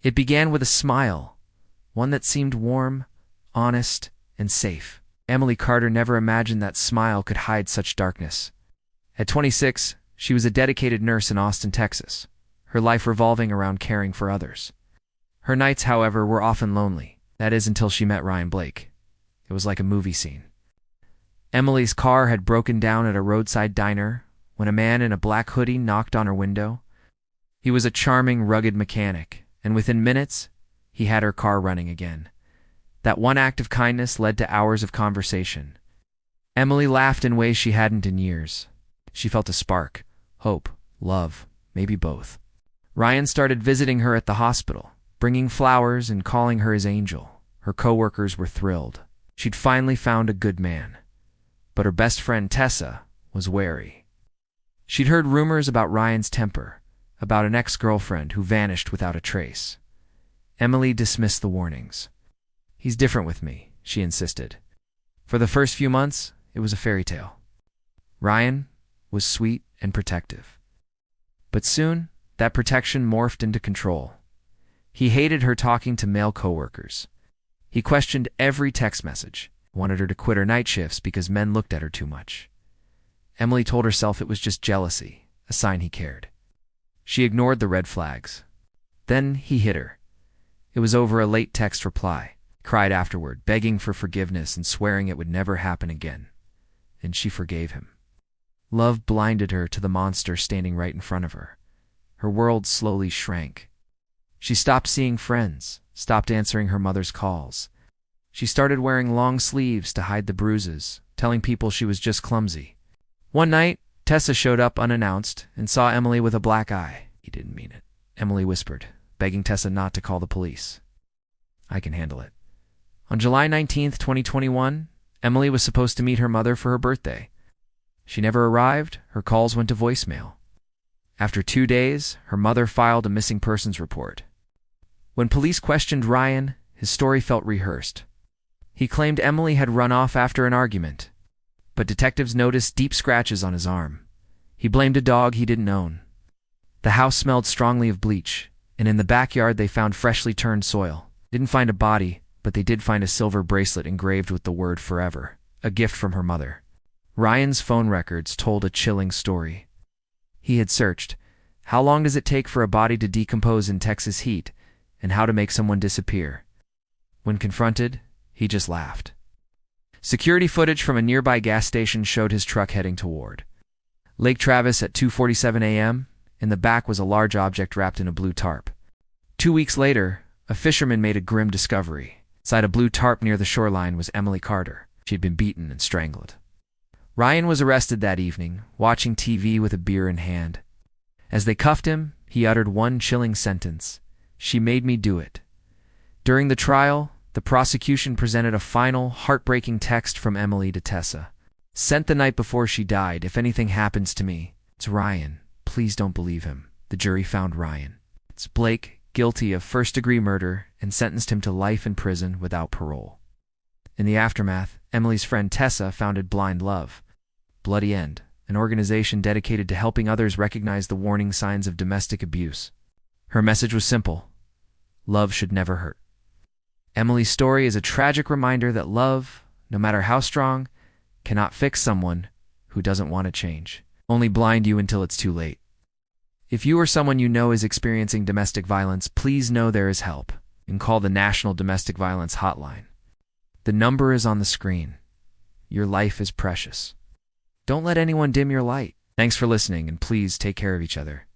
It began with a smile, one that seemed warm, honest, and safe. Emily Carter never imagined that smile could hide such darkness. At 26, she was a dedicated nurse in Austin, Texas, her life revolving around caring for others. Her nights, however, were often lonely. That is, until she met Ryan Blake. It was like a movie scene. Emily's car had broken down at a roadside diner when a man in a black hoodie knocked on her window. He was a charming, rugged mechanic, and within minutes, he had her car running again. That one act of kindness led to hours of conversation. Emily laughed in ways she hadn't in years. She felt a spark, hope, love, maybe both. Ryan started visiting her at the hospital, bringing flowers and calling her his angel. Her coworkers were thrilled. She'd finally found a good man. But her best friend Tessa was wary. She'd heard rumors about Ryan's temper, about an ex-girlfriend who vanished without a trace. Emily dismissed the warnings. "He's different with me," she insisted. For the first few months, it was a fairy tale. Ryan was sweet and protective. But soon, that protection morphed into control. He hated her talking to male coworkers. He questioned every text message, wanted her to quit her night shifts because men looked at her too much. Emily told herself it was just jealousy, a sign he cared. She ignored the red flags. Then he hit her. It was over a late text reply. Cried afterward, begging for forgiveness and swearing it would never happen again. And she forgave him. Love blinded her to the monster standing right in front of her. Her world slowly shrank. She stopped seeing friends, stopped answering her mother's calls. She started wearing long sleeves to hide the bruises, telling people she was just clumsy. One night, Tessa showed up unannounced and saw Emily with a black eye. He didn't mean it, Emily whispered, begging Tessa not to call the police. "I can handle it." On July 19th, 2021, Emily was supposed to meet her mother for her birthday. She never arrived. Her calls went to voicemail. After 2 days, her mother filed a missing persons report. When police questioned Ryan, his story felt rehearsed. He claimed Emily had run off after an argument, but detectives noticed deep scratches on his arm. He blamed a dog he didn't own. The house smelled strongly of bleach, and in the backyard they found freshly turned soil. Didn't find a body, but they did find a silver bracelet engraved with the word forever, a gift from her mother. Ryan's phone records told a chilling story. He had searched, how long does it take for a body to decompose in Texas heat, and how to make someone disappear? When confronted, he just laughed. Security footage from a nearby gas station showed his truck heading toward Lake Travis at 2:47 a.m. In the back was a large object wrapped in a blue tarp. 2 weeks later, a fisherman made a grim discovery. Inside a blue tarp near the shoreline was Emily Carter. She had been beaten and strangled. Ryan was arrested that evening, watching TV with a beer in hand. As they cuffed him, he uttered one chilling sentence: "She made me do it." During the trial, the prosecution presented a final, heartbreaking text from Emily to Tessa. Sent the night before she died, "If anything happens to me, it's Ryan. Please don't believe him." The jury found Ryan. It's Blake guilty of first-degree murder and sentenced him to life in prison without parole. In the aftermath, Emily's friend Tessa founded Blind Love, Bloody End, an organization dedicated to helping others recognize the warning signs of domestic abuse. Her message was simple: love should never hurt. Emily's story is a tragic reminder that love, no matter how strong, cannot fix someone who doesn't want to change, only blind you until it's too late. If you or someone you know is experiencing domestic violence, please know there is help, and call the National Domestic Violence Hotline. The number is on the screen. Your life is precious. Don't let anyone dim your light. Thanks for listening, and please take care of each other.